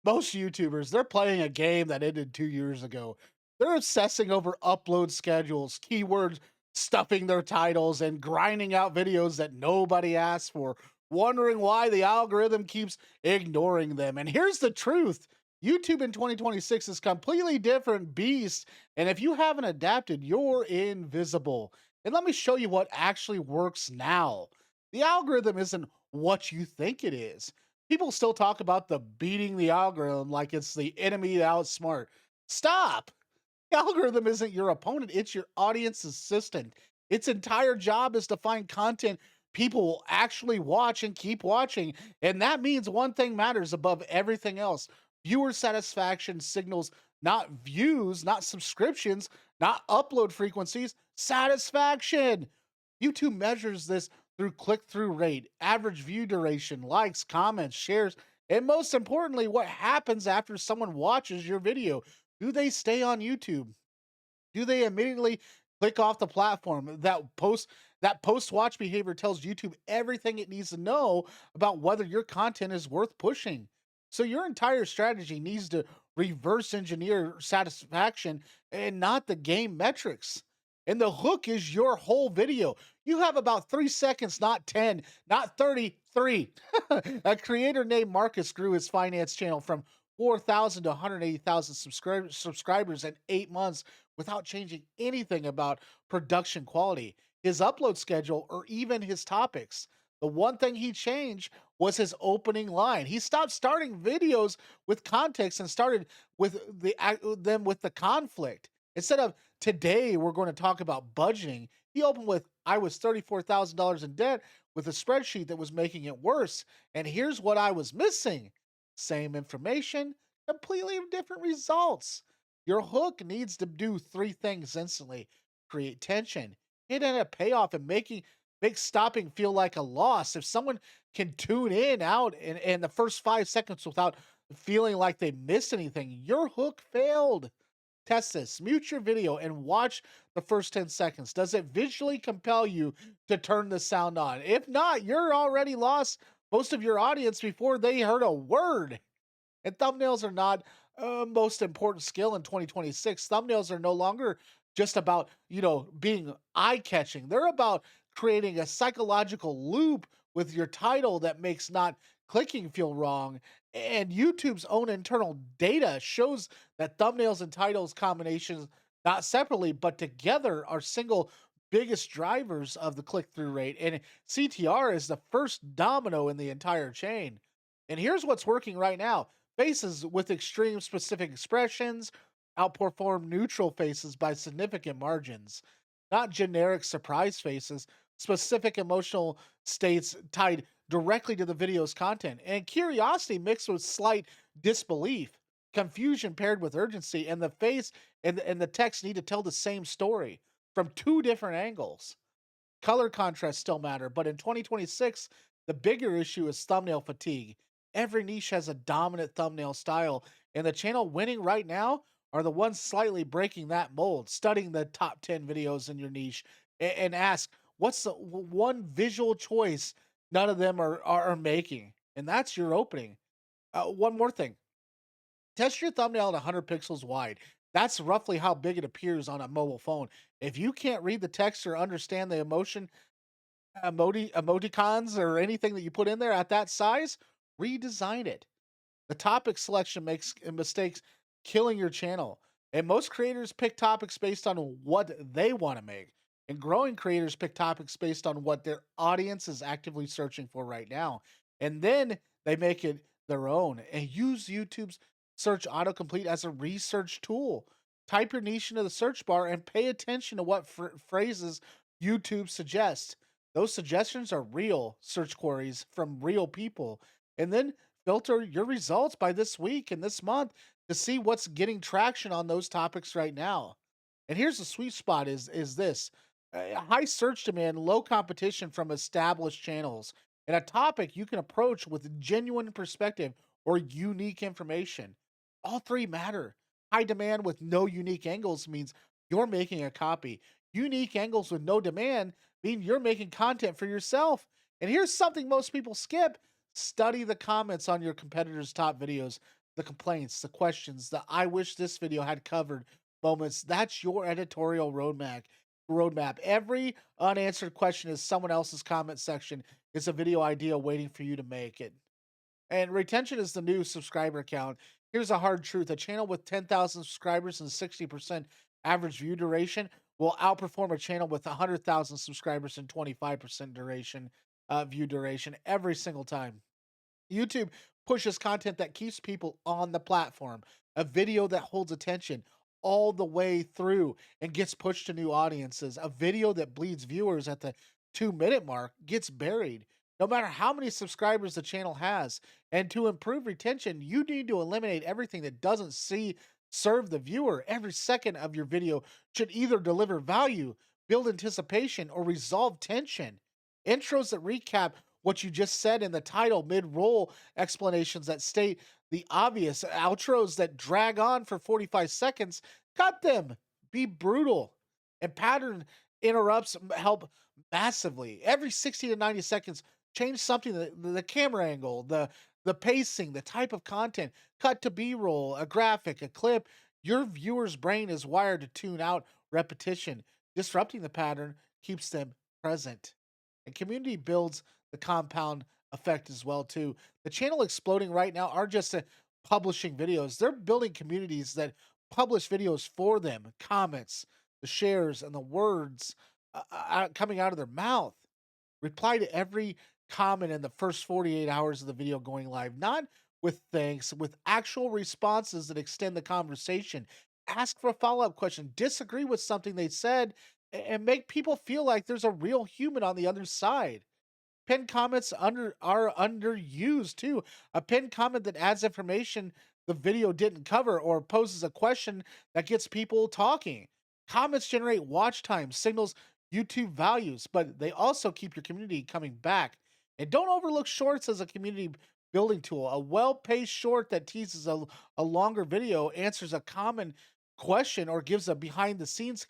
Most YouTubers, they're playing a game that ended 2 years ago. They're obsessing over upload schedules, keywords, stuffing their titles, and grinding out videos that nobody asked for, wondering why the algorithm keeps ignoring them. And here's the truth: YouTube in 2026 is completely different beast, and if you haven't adapted, you're invisible. And let me show you what actually works now. The algorithm isn't what you think it is. People still talk about the beating the algorithm like it's the enemy to outsmart. Stop! The algorithm isn't your opponent, it's your audience assistant. Its entire job is to find content people will actually watch and keep watching. And that means one thing matters above everything else: viewer satisfaction signals, not views, not subscriptions, not upload frequencies, satisfaction. YouTube measures this through click through rate, average view duration, likes, comments, shares, and most importantly, what happens after someone watches your video. Do they stay on YouTube? Do they immediately click off the platform? That post watch behavior tells YouTube everything it needs to know about whether your content is worth pushing. So your entire strategy needs to reverse engineer satisfaction and not the game metrics. And the hook is your whole video. You have about 3 seconds, not 10, not 33. A creator named Marcus grew his finance channel from 4,000 to 180,000 subscribers in 8 months without changing anything about production quality, his upload schedule, or even his topics. The one thing he changed was his opening line. He stopped starting videos with context and started them with the conflict. Instead of "today we're going to talk about budgeting," he opened with "I was $34,000 in debt with a spreadsheet that was making it worse, and here's what I was missing." Same information, completely different results. Your hook needs to do three things instantly: create tension, hit at a payoff, and make stopping feel like a loss. If someone can tune in out in the first 5 seconds without feeling like they missed anything, your hook failed. Test this. Mute your video and watch the first 10 seconds. Does it visually compel you to turn the sound on? If not, you're already lost most of your audience before they heard a word. And thumbnails are not most important skill in 2026. Thumbnails are no longer just about, being eye catching. They're about creating a psychological loop with your title that makes not clicking feel wrong. And YouTube's own internal data shows that thumbnails and titles combinations, not separately but together, are single biggest drivers of the click through rate. And CTR is the first domino in the entire chain. And here's what's working right now: faces with extreme specific expressions outperform neutral faces by significant margins. Not generic surprise faces, specific emotional states tied directly to the video's content, and curiosity mixed with slight disbelief, confusion paired with urgency, and the face and the text need to tell the same story from two different angles. Color contrasts still matter, but in 2026, the bigger issue is thumbnail fatigue. Every niche has a dominant thumbnail style, and the channel winning right now are the ones slightly breaking that mold. Studying the top 10 videos in your niche and ask, what's the one visual choice none of them are making? And that's your opening. One more thing: test your thumbnail at 100 pixels wide. That's roughly how big it appears on a mobile phone. If you can't read the text or understand the emoticons or anything that you put in there at that size, redesign it. The topic selection makes mistakes, killing your channel. And most creators pick topics based on what they want to make. And growing creators pick topics based on what their audience is actively searching for right now. And then they make it their own and use YouTube's search autocomplete as a research tool. Type your niche into the search bar and pay attention to what phrases YouTube suggests. Those suggestions are real search queries from real people. And then filter your results by this week and this month to see what's getting traction on those topics right now. And here's the sweet spot: is this high search demand, low competition from established channels, and a topic you can approach with genuine perspective or unique information. All three matter. High demand with no unique angles means you're making a copy. Unique angles with no demand mean you're making content for yourself. And here's something most people skip: study the comments on your competitors' top videos. the complaints, the questions, the I wish this video had covered moments. That's your editorial roadmap. Every unanswered question is someone else's comment section. It's a video idea waiting for you to make it. And retention is the new subscriber count. Here's a hard truth: a channel with 10,000 subscribers and 60% average view duration will outperform a channel with 100,000 subscribers and 25% view duration every single time. YouTube pushes content that keeps people on the platform, a video that holds attention all the way through and gets pushed to new audiences, a video that bleeds viewers at the 2 minute mark gets buried. No matter how many subscribers the channel has. And to improve retention, you need to eliminate everything that doesn't serve the viewer. Every second of your video should either deliver value, build anticipation, or resolve tension. Intros that recap what you just said in the title, mid-roll explanations that state the obvious, outros that drag on for 45 seconds, cut them. Be brutal. And pattern interrupts help massively. Every 60 to 90 seconds, change something, the camera angle, the pacing, the type of content, cut to B-roll, a graphic, a clip. Your viewer's brain is wired to tune out repetition. Disrupting the pattern keeps them present. And community builds the compound effect as well too. The channel exploding right now are just publishing videos. They're building communities that publish videos for them, comments, the shares, and the words coming out of their mouth. Reply to every comment in the first 48 hours of the video going live, not with thanks, with actual responses that extend the conversation. Ask for a follow up question, disagree with something they said, and make people feel like there's a real human on the other side. Pinned comments are underused too. A pinned comment that adds information the video didn't cover or poses a question that gets people talking. Comments generate watch time, signals YouTube values, but they also keep your community coming back. And don't overlook shorts as a community building tool. A well-paced short that teases a longer video, answers a common question, or gives a behind the scenes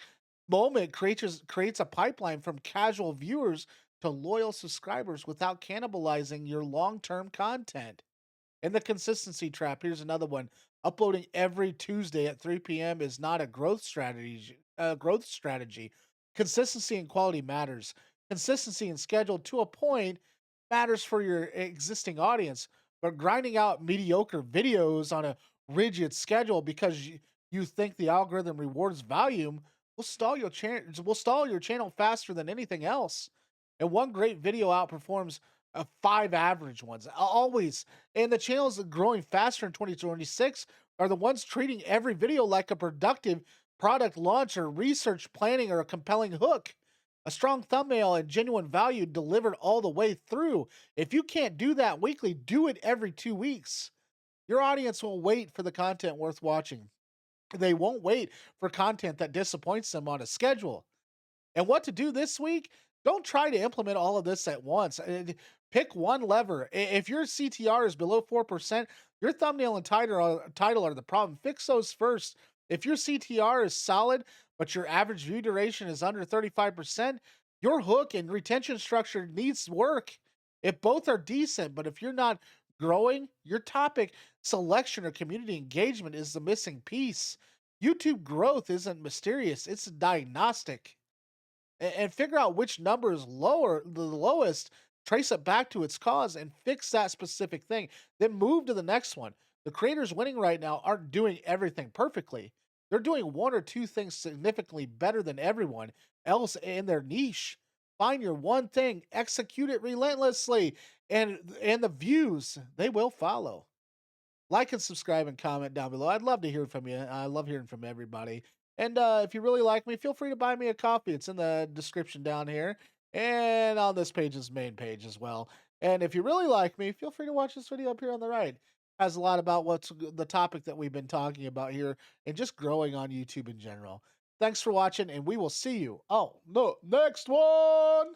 moment creates a pipeline from casual viewers to loyal subscribers without cannibalizing your long-term content. And the consistency trap, here's another one. Uploading every Tuesday at 3 p.m. is not a growth strategy. Consistency and quality matters. Consistency and schedule to a point matters for your existing audience, but grinding out mediocre videos on a rigid schedule because you think the algorithm rewards volume will stall your channel faster than anything else. And one great video outperforms five average ones. Always. And the channels that are growing faster in 2026 are the ones treating every video like a productive product launch or research planning or a compelling hook. A strong thumbnail and genuine value delivered all the way through. If you can't do that weekly, do it every 2 weeks. Your audience will wait for the content worth watching. They won't wait for content that disappoints them on a schedule. And what to do this week? Don't try to implement all of this at once. Pick one lever. If your CTR is below 4%, your thumbnail and title are the problem. Fix those first. If your CTR is solid, but your average view duration is under 35%, your hook and retention structure needs work. If both are decent, but if you're not growing, your topic selection or community engagement is the missing piece. YouTube growth isn't mysterious, it's diagnostic. And figure out which number is the lowest, trace it back to its cause, and fix that specific thing. Then move to the next one. The creators winning right now aren't doing everything perfectly. They're doing one or two things significantly better than everyone else in their niche. Find your one thing, execute it relentlessly, and the views, they will follow. Like and subscribe and comment down below. I'd love to hear from you. I love hearing from everybody. And if you really like me, feel free to buy me a coffee. It's in the description down here and on this page's main page as well. And if you really like me, feel free to watch this video up here on the right. Has a lot about what's the topic that we've been talking about here and just growing on YouTube in general. Thanks for watching, and we will see you. Oh, no, next one.